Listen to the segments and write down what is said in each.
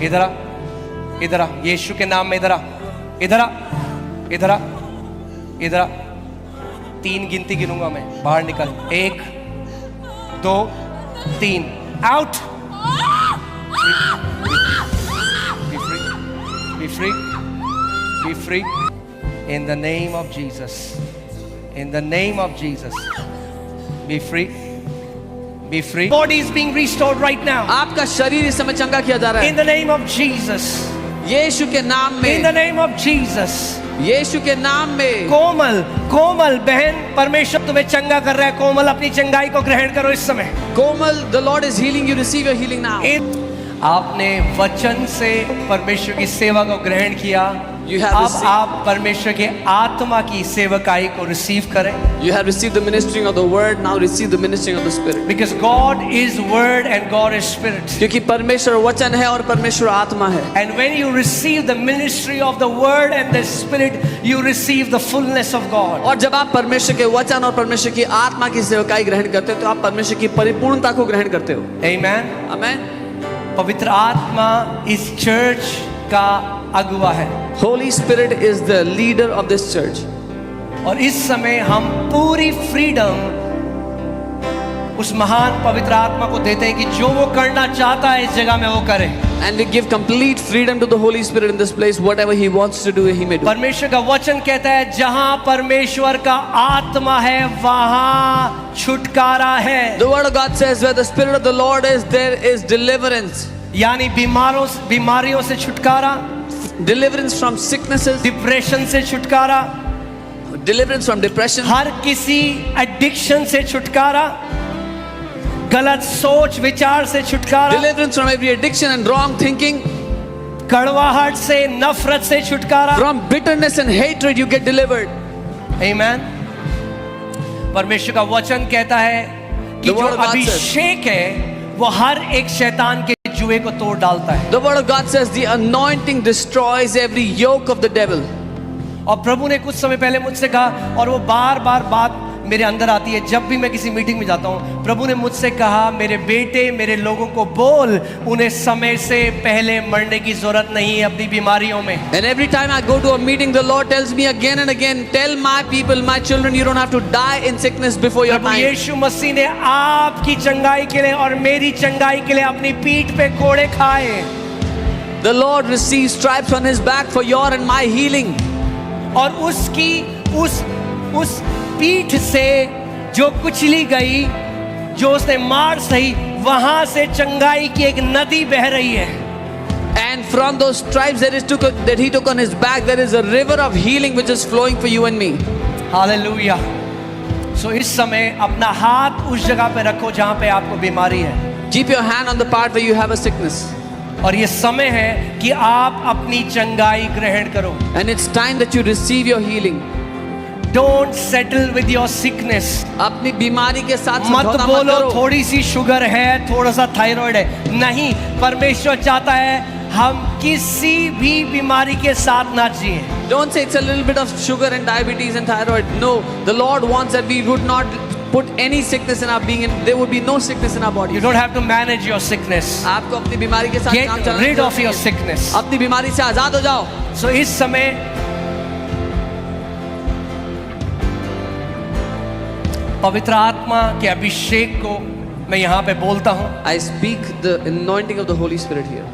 इधर आ, इधर आ, यीशु के नाम में इधर आ, इधर आ, इधर आ, इधर आ। 3 गिनती गिनूंगा मैं, बाहर निकल। 1 2 3, out. Be free, be free, in the name of Jesus, in the name of Jesus, be free, be free. Body is being restored right now. आपका शरीर इस समय चंगा किया जा रहा है In the name of Jesus, यीशु के नाम में, in the name of Jesus. यीशु के नाम में। कोमल, कोमल बहन, परमेश्वर तुम्हें चंगा कर रहा है। कोमल, अपनी चंगाई को ग्रहण करो इस समय। कोमल, the Lord is healing you, receive your healing now. आपने वचन से परमेश्वर की सेवा को ग्रहण किया। You have अब received- आप परमेश्वर के आत्मा की सेवकाई को रिसीव करें। You have received the ministering of the word, now receive the ministering of the spirit. Because God is word and God is spirit. क्योंकि परमेश्वर वचन है और परमेश्वर आत्मा है। And when you receive the ministry of the word and the spirit, you receive the fullness of God. और जब आप परमेश्वर के वचन और परमेश्वर की आत्मा की सेवकाई ग्रहण करते हो तो आप परमेश्वर की परिपूर्णता को ग्रहण करते हो। Amen. आमीन। पवित्र आत्मा इस चर्च का अगुवा है। Holy Spirit is the leader of this church. और इस समय हम पूरी फ्रीडम उस महान पवित्र आत्मा को देते हैं कि जो वो करना चाहता है इस जगह में वो करे। And we give complete freedom to the Holy Spirit in this place. Whatever He wants to do, He may do. परमेश्वर का वचन कहता है जहां परमेश्वर का आत्मा है वहां छुटकारा है। The Word of God says, where the Spirit of the Lord is, there is deliverance. यानी बीमारियों से छुटकारा, Deliverance from sicknesses, डिप्रेशन से छुटकारा, deliverance from depression, हर किसी एडिक्शन से छुटकारा, गलत सोच विचार से छुटकारा, deliverance from every addiction and wrong thinking, कड़वाहट से, नफरत से छुटकारा। from bitterness and hatred you get delivered. आमीन। परमेश्वर का वचन कहता है कि The जो word of God अभिषेक है वो हर एक शैतान के जुए को तोड़ डालता है। The Word of God says the anointing destroys every yoke of the devil. और प्रभु ने कुछ समय पहले मुझसे कहा, और वो बार बार बात मेरे अंदर आती है जब भी मैं किसी मीटिंग में जाता हूँ। प्रभु ने मुझसे कहा, मेरे बेटे, मेरे लोगों को बोल, उन्हें समय से पहले मरने की जरूरत नहीं है अपनी बीमारियों में। And every time I go to a meeting, the Lord tells me again and again, tell my people, my children, you don't have to die in sickness before your Prabhu time. यीशु मसीह ने आपकी चंगाई के लिए और मेरी चंगाई के लिए अपनी पीठ पे कोड़े खाए। The Lord receives stripes on His back for your and my healing. और उसकी उस पीठ से जो कुचली गई, जो उसने मार सही, वहां से चंगाई की एक नदी बह रही है। And from those stripes that He took on His back, there is a river of healing which is flowing for you and me. Hallelujah. So इस समय अपना हाथ उस जगह पे रखो जहां पे आपको बीमारी है। Keep your hand on the part where you have a sickness. और ये समय है कि आप अपनी चंगाई ग्रहण करो। And it's time that you receive your healing. Don't settle with your sickness. अपनी बीमारी के साथ मत समझौता मत बोलो करो। थोड़ी सी शुगर है, थोड़ा सा थायराइड है। नहीं, परमेश्वर चाहता है हम किसी भी बीमारी के साथ ना जिए। Don't say it's a little bit of sugar and diabetes and thyroid. No, the Lord wants that we would not put any sickness in our being, and there would be no sickness in our body. You don't have to manage your sickness. आपको अपनी बीमारी के साथ काम Get चलाना rid of your sickness. अपनी बीमारी से आजाद हो जाओ। So इस समय पवित्र आत्मा के अभिषेक को मैं यहाँ पे बोलता हूँ। I speak the anointing of the Holy Spirit here.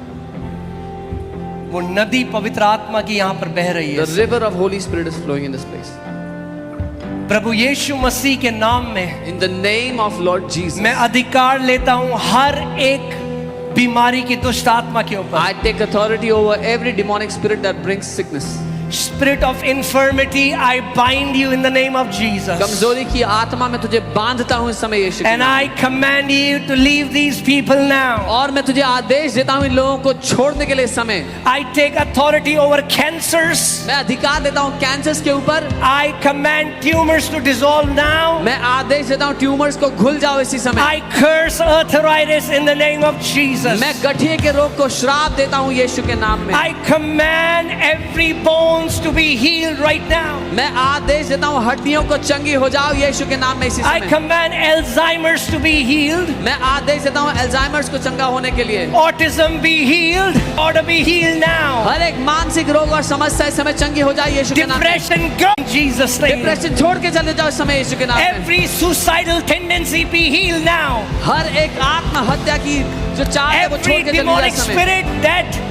वो नदी पवित्र आत्मा की यहाँ पर बह रही है। The river of Holy Spirit is flowing in this place. प्रभु यीशु मसीह के नाम में In the name of Lord Jesus, मैं अधिकार लेता हूँ हर एक बीमारी की दुष्ट आत्मा के ऊपर। I take authority over every demonic spirit that brings sickness. Spirit of infirmity, I bind you in the name of Jesus. कमजोरी की आत्मा में तुझे बांधता हूँ इस समय यीशु के And नाम I command you to leave these people now. में। और मैं तुझे आदेश देता हूँ इन लोगों को छोड़ने के लिए इस समय। I take authority over cancers. मैं अधिकार देता हूँ कैंसर्स के ऊपर। I command tumors to dissolve now. मैं आदेश देता हूँ ट्यूमर्स को घुल जाओ इसी समय। I curse arthritis in the name of Jesus. मैं गठिए के रोग को श्राप देता हूँ यीशु के नाम में। I command every bones to be healed right now. मैं आदेश देता हूँ हड्डियों को चंगी हो जाओ यीशु के नाम में इसी I समय। command Alzheimer's to be healed. मैं आदेश देता हूँ अल्जाइमर्स को चंगा होने के लिए। Autism be healed. Order be healed now. हर एक मानसिक रोग और समस्या इस समय चंगी हो जाए यीशु के नाम में। Depression go in Jesus' name. Depression छोड़ के चले जाओ इस समय यीशु के नाम में। Every suicidal tendency be healed now. हर एक आत्महत्या की जो चाह है वो छोड़ Every के चले जाओ demonic इस समय। spirit that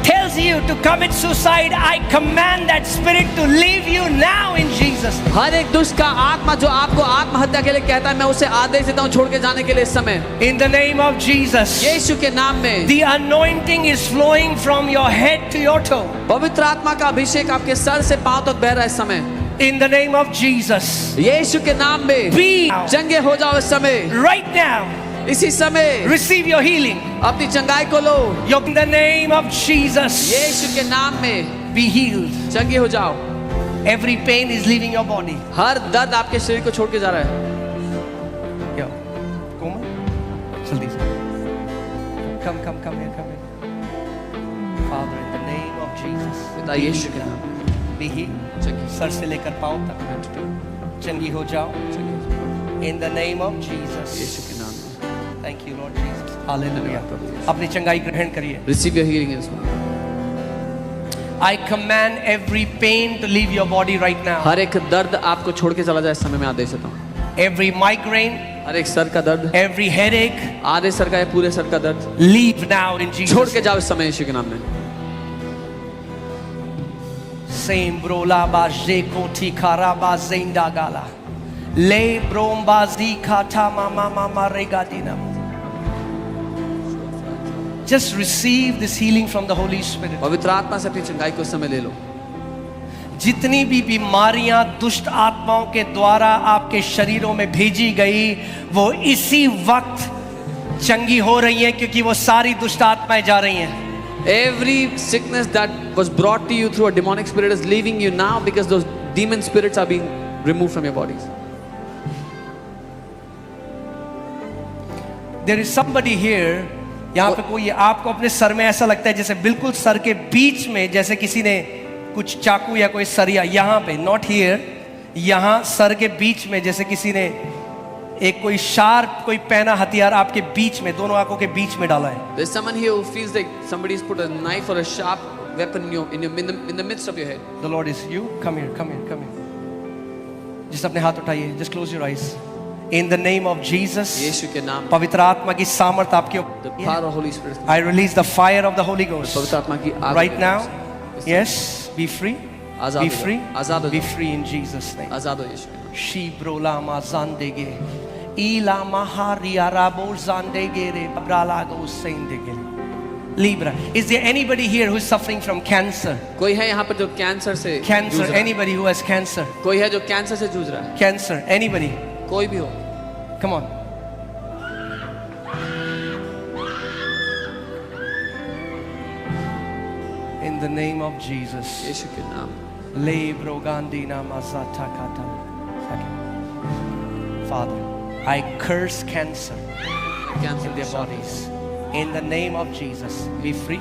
tells you to commit suicide, I command that spirit to leave you now in Jesus' name. हर एक दुष्ट का आत्मा जो आपको आत्महत्या के लिए कहता है मैं उसे आदेश देता हूँ छोड़ के जाने के लिए इस समय In the name of Jesus. यीशु के नाम में। The anointing is flowing from your head to your toe. पवित्र आत्मा का अभिषेक आपके सर से पांव तक बह रहा है इस समय In the name of Jesus. यीशु के नाम में। Be चंगे हो जाओ इस समय, right now. इसी समय Receive your healing. अपनी चंगाई को लो In the name of Jesus. यीशु के नाम में। Be healed. चंगे हो जाओ। Every pain is leaving your body. हर दर्द आपके शरीर को छोड़ के जा रहा है। Yo, Komal, जल्दी से. Come here, come here. Father, in the name of Jesus. पिता यीशु के नाम में। Be healed. चंगी सर से लेकर पांव तक चंगी हो जाओ. In the name of Jesus. यीशु के नाम में। Thank you, Lord Jesus. Hallelujah. अपनी चंगाई ग्रहण करिए. Receive your healing in this moment. I command every pain to leave your body right now. हर एक दर्द आपको छोड़ के चला जाए इस समय मैं आदेश देता हूँ। Every migraine, हर एक सर का दर्द, every headache, आधे सर का या पूरे सर का दर्द leave now in Jesus. छोड़ के जाओ इस समय यीशु के नाम में। Same brola ba jeko tikara ba zenda gala. Le bromba zikata mama mama regadina. Just receive this healing from the Holy Spirit. पवित्र आत्मा से अपनी चंगाई को इस समय ले लो। जितनी भी बीमारियां दुष्ट आत्माओं के द्वारा आपके शरीरों में भेजी गई वो इसी वक्त चंगी हो रही हैं क्योंकि वो सारी दुष्ट आत्माएं जा रही हैं। Every sickness that was brought to you through a demonic spirit is leaving you now because those demon spirits are being removed from your bodies. There is somebody here. यहाँ पे कोई आपको अपने सर में ऐसा लगता है जैसे बिल्कुल सर के बीच में जैसे किसी ने कुछ चाकू या कोई सरिया यहाँ पे नॉट हियर यहाँ सर के बीच में जैसे किसी ने एक कोई शार्प कोई पैना हथियार आपके बीच में दोनों आंखों के बीच में डाला है. There's someone here who feels like somebody's put a knife or a sharp weapon in the midst of your head. The Lord is you. Come here. जिस अपने हाथ उठाइए. Just close your eyes. In the name of Jesus. यीशु के नाम. पवित्र आत्मा की सामर्थ आपके ऊपर. The power of Holy Spirit. I release the fire of the Holy Ghost. पवित्र आत्मा की आग. Right now. Yes. Be free. Azad Be हो जाओ. free. आजाद हो Be जाओ. free in Jesus' name. आजाद हो यीशु के नाम. She brolama zandege. Ila maharia rabo zandegere bralago sendegere. Libra. Is there anybody here who is suffering from cancer? कोई है यहाँ पर जो कैंसर से Cancer. जूझ रहा है? Anybody who has cancer? कोई है जो कैंसर से जूझ रहा है? Cancer. Anybody? कोई भी हो. Come on. In the name of Jesus. यीशु के नाम. Le brogandina mazata kata. Father, I curse cancer cancer in their bodies. In the name of Jesus, be free.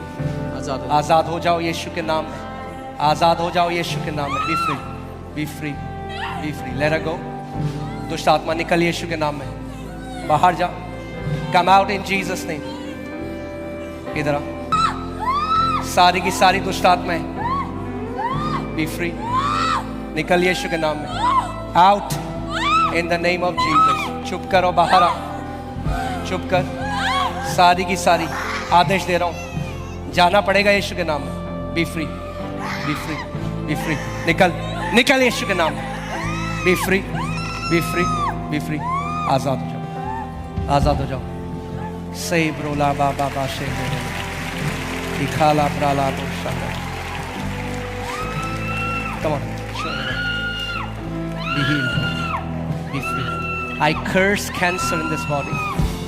आजाद हो. आजाद हो जाओ यीशु के नाम में. आजाद हो जाओ यीशु के नाम में. Be free. Be free. Be free. Let her go. दुष्ट आत्मा निकल यीशु के नाम में. बाहर जाओ. Come out in Jesus name. इधर आओ. सारी की सारी दुष्ट आत्माएं. Be free. निकल यीशु के नाम में. Out in the name of Jesus. चुप करो बाहर आओ. चुप कर. सारी की सारी आदेश दे रहा हूँ. जाना पड़ेगा यीशु के नाम में. Be free. Be free. Be free. निकल यीशु के नाम में. Be free. Be free. Be free. आजाद हो जाओ. आजाद हो जाओ. Say brola ba ba ba she. Ikhala brala bo shanda. Come on. Be healed. Be free. I curse cancer in this body.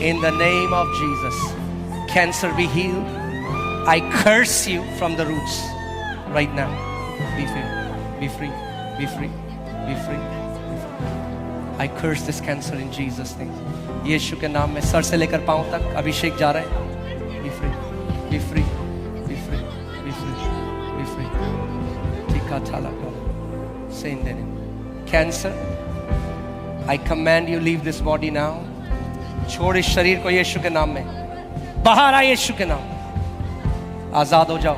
In the name of Jesus. Cancer be healed. I curse you from the roots. Right now. Be free. Be free. Be free. Be free. I curse this cancer in Jesus name. यीशु के नाम में sir से लेकर पांव तक अभिषेक जा रहा है. Be free. Be free. Be free. Be free. Be free. टीका थाला का. Say in the name. Cancer. I command you leave this body now. छोड़ इस शरीर को यीशु के नाम में. बाहर आ यीशु के नाम. आजाद हो जाओ,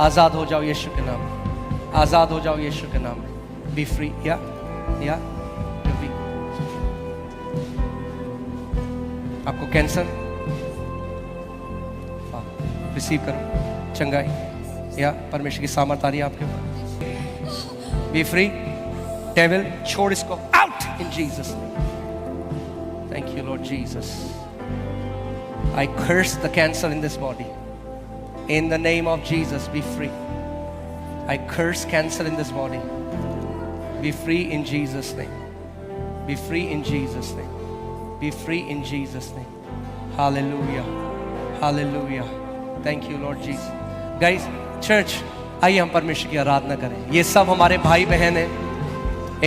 आजाद हो जाओ यीशु के नाम में, आजाद हो जाओ यीशु के नाम में। B free. या आपको कैंसर, रिसीव करो चंगाई, या परमेश्वर की सामर्थ आ रही है आपके ऊपर। B free. डेविल छोड़ इसको, out in Jesus. Thank you Lord Jesus. I curse the cancer in this body. In the name of Jesus, be free. I curse cancer in this body. Be free in Jesus' name. Be free in Jesus' name. Be free in Jesus' name. Hallelujah. Hallelujah. Thank you, Lord Jesus. Guys, church, आइए हम परमेश्वर की आराधना करें। ये सब हमारे भाई बहन हैं।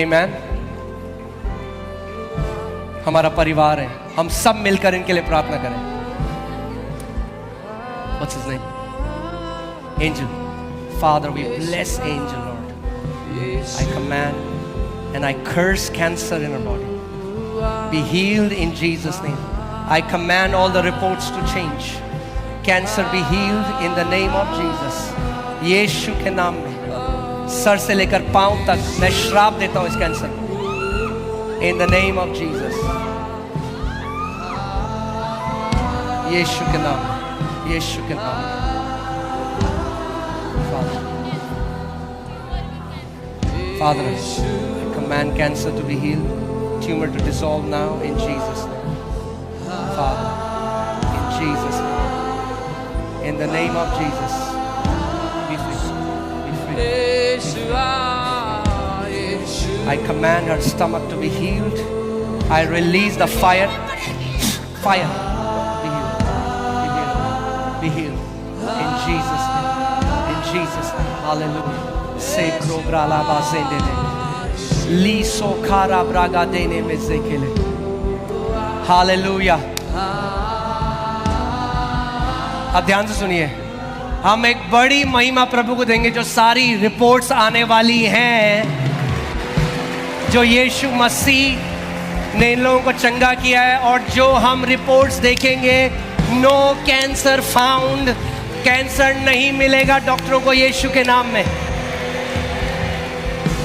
Amen. हमारा परिवार है। हम सब मिलकर इनके लिए प्रार्थना करें। What's his name? Angel. Father, we bless Angel, Lord. I command and I curse cancer in her body. Be healed in Jesus' name. I command all the reports to change. Cancer be healed in the name of Jesus. यीशु के नाम में sir से लेकर पांव तक मैं श्राप देता हूं इस कैंसर को। In the name of Jesus. यीशु के नाम में, यीशु के नाम में। Father, I command cancer to be healed, tumor to dissolve now in Jesus' name. Father, in Jesus' name, in the name of Jesus, be free, be free. I command her stomach to be healed. I release the fire, fire. Be healed in Jesus' name. In Jesus' name. Hallelujah. Se prograla bazendele. Liso kara braga dene mezekele. Hallelujah. अब ध्यान से सुनिए, हम एक बड़ी महिमा प्रभु को देंगे जो सारी रिपोर्ट्स आने वाली हैं, जो यीशु मसीह ने इन लोगों को चंगा किया है। और जो हम रिपोर्ट्स देखेंगे, नो कैंसर फाउंड, कैंसर नहीं मिलेगा डॉक्टरों को यीशु के नाम में।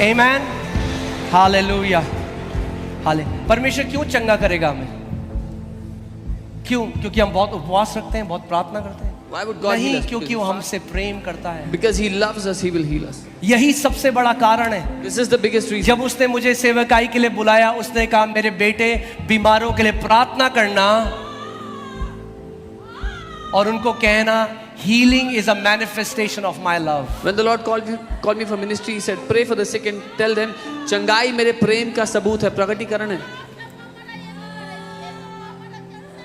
आमेन। हालेलुया। परमेश्वर क्यों चंगा करेगा हमें? क्यों? क्योंकि हम बहुत उपवास रखते हैं, बहुत प्रार्थना करते हैं? Why would God heal नहीं, us? क्योंकि वो हमसे प्रेम करता है। Because He loves us, He will heal us. यही सबसे बड़ा कारण है। This is the biggest reason. जब उसने मुझे सेवकाई के लिए बुलाया, उसने कहा मेरे बेटे बीमारों के लिए प्रार्थना करना और उनको कहना healing is a manifestation of my love. When the Lord called me for ministry, He said, pray for the sick and tell them, चंगाई मेरे प्रेम का सबूत है, प्रकटीकरण है।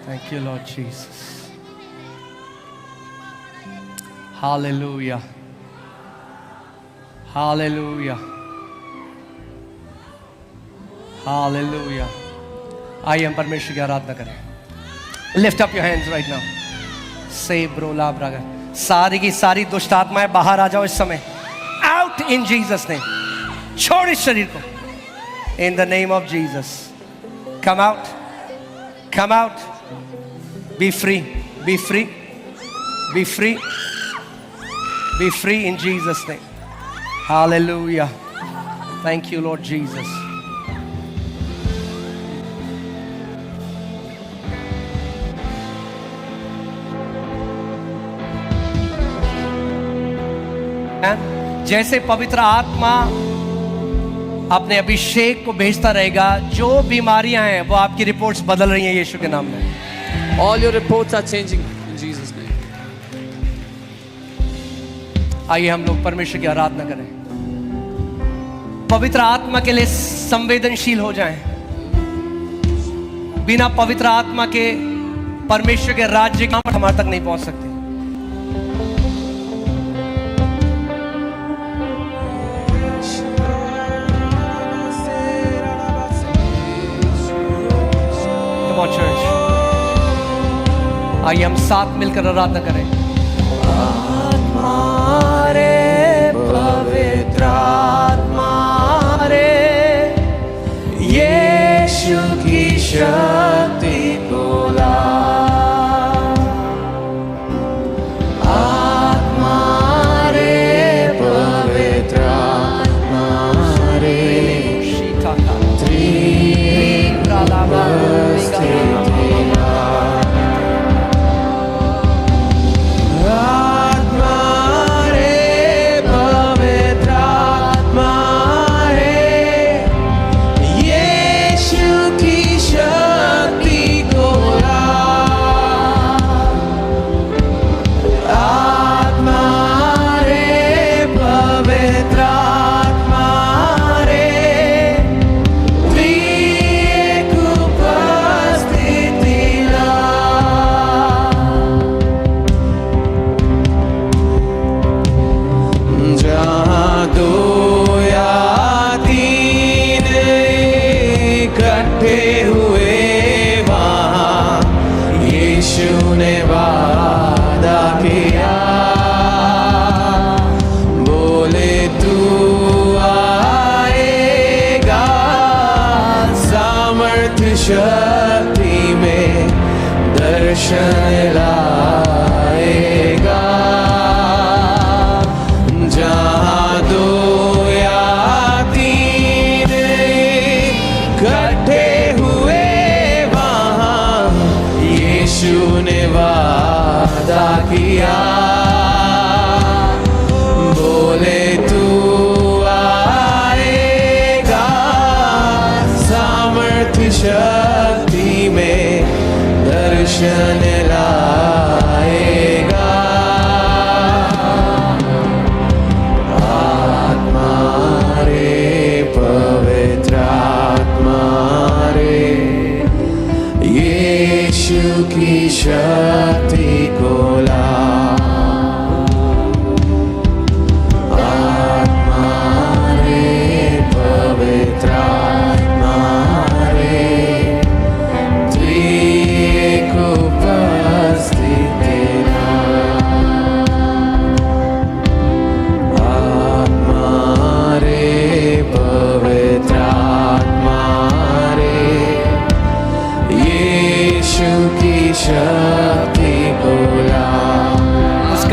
Thank you, Lord Jesus. Hallelujah. Hallelujah. Hallelujah. आइए हम परमेश्वर की आराधना करें। Lift up your hands right now. Say brola braga. सारी की सारी दुष्ट आत्माएं बाहर आ जाओ इस समय। Out in Jesus name. छोड़ इस शरीर को। In the name of Jesus. Come out. Come out. Be free. Be free. Be free. Be free in Jesus' name. Hallelujah. Thank you, Lord Jesus. जैसे पवित्र आत्मा अपने अभिषेक को भेजता रहेगा, जो बीमारियां हैं वो आपकी रिपोर्ट्स बदल रही हैं यीशु के नाम में। All your reports are changing in Jesus' name. आइए हम लोग परमेश्वर की आराधना करें, पवित्र आत्मा के लिए संवेदनशील हो जाएं। बिना पवित्र आत्मा के परमेश्वर के राज्य की हमारे तक नहीं पहुंच सकते। Come on, church. आइए हम साथ मिलकर आराधना करें। आत्मा रे, पवित्र आत्मा रे, यीशु की शक्ति को ला।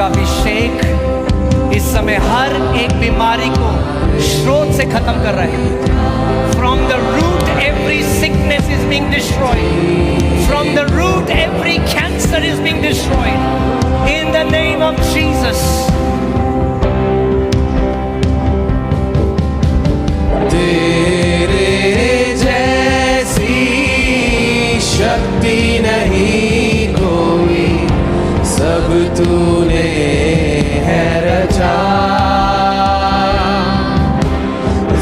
अभिषेक इस समय हर एक बीमारी को स्रोत से खत्म कर रहा है। From the root every sickness is being destroyed, from the root every cancer is being destroyed in the name of Jesus. तेरे जैसी शक्ति नहीं कोई, सब तूने है रचा।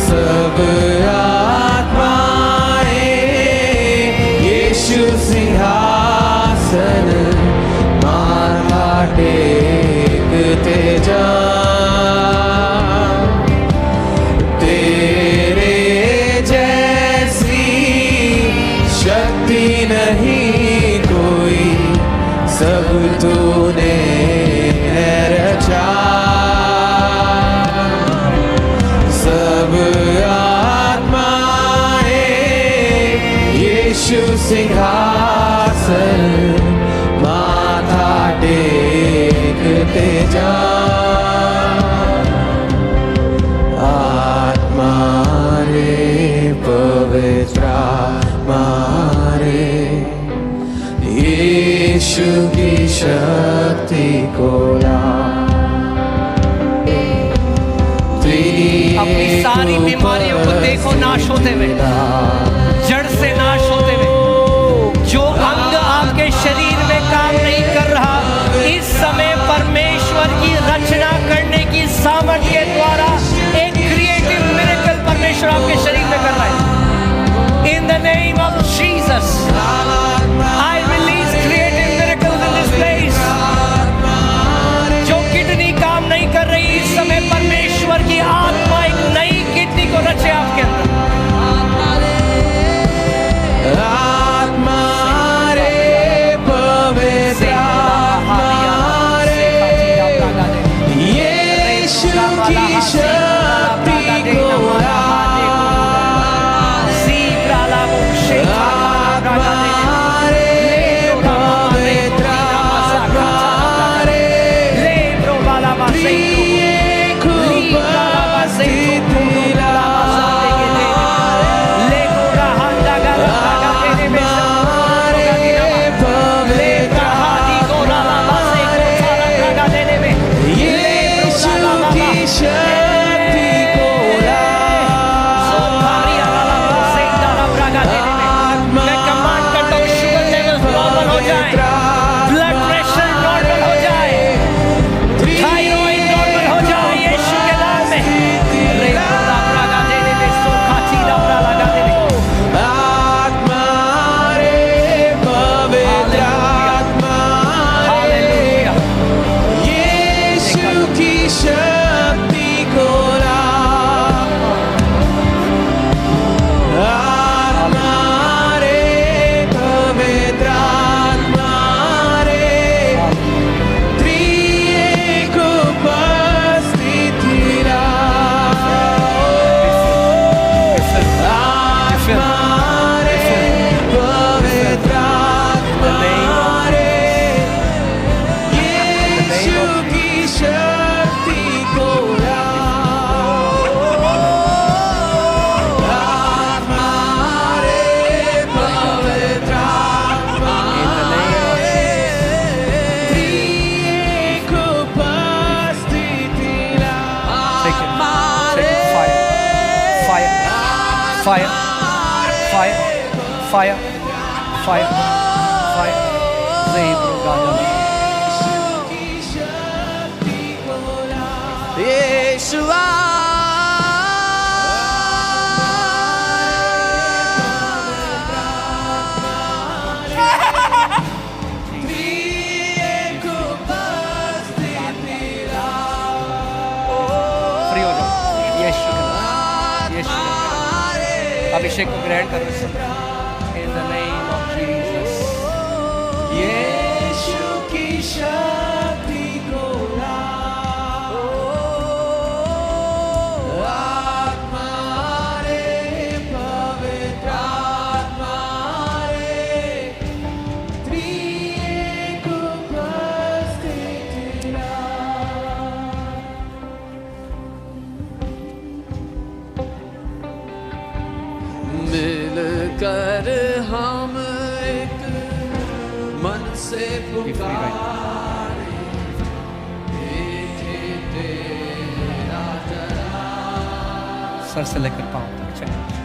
सब आत्माएं यीशु सिंहासन माथा टेकते जा। तेरे जैसी शक्ति नहीं कोई, सब तूने है रचा। सब आत्माएं यीशु सिंहासन माथा टेकते जा। आत्मा रे पवित्र आत्मा रे, यीशु की शक्ति को ला। अपनी सारी बीमारियों को देखो नाश होते हुए, जड़ से नाश होते हुए। जो अंग आपके शरीर में काम नहीं कर रहा, इस समय परमेश्वर की रचना करने की सामर्थ्य के द्वारा एक क्रिएटिव मिरेकल परमेश्वर आपके शरीर में कर रहा है। इन the name of Jesus I release creative miracles in this place. जो किडनी काम नहीं कर रही, इस समय परमेश्वर की आत्मा एक नई किडनी को रचे आपके अंदर। आत्मा रे पवित्र आत्मा रे, यीशु की शक्ति को ला। आत्मा रे पवित्र आत्मा रे, त्रिएक उपस्थित ला। शक्ति को ला। मैं कमांड करता हूं शुगर लेवल नॉर्मल हो जाए, ब्लड प्रेशर नॉर्मल हो जाए, थायराइड नॉर्मल हो जाए यीशु के नाम में। आत्मा रे पवित्र आत्मा रे, यीशु की शक्ति को ला। आत्मा रे पवित्र आत्मा रे, त्रिएक उपस्थित ला। आत्मा रे पवित्र आत्मा रे, यीशु की शक्ति को ला। आत्मा रे पवित्र आत्मा रे, त्रिएक उपस्थित ला। आत्मा रे Fire, fire, fire, fire, fire, fire. Yeshua. Free हो जाओ यीशु के नाम, यीशु के नाम। अभिषेक को ग्रहण करो इस समय। In the name of Jesus. यीशु की शक्ति को ला। आत्मा रे पवित्र आत्मा रे, त्रिएक उपस्थित ला। Be free right now. Sir से लेकर पाँव तक चलिए।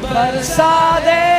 बरसा दे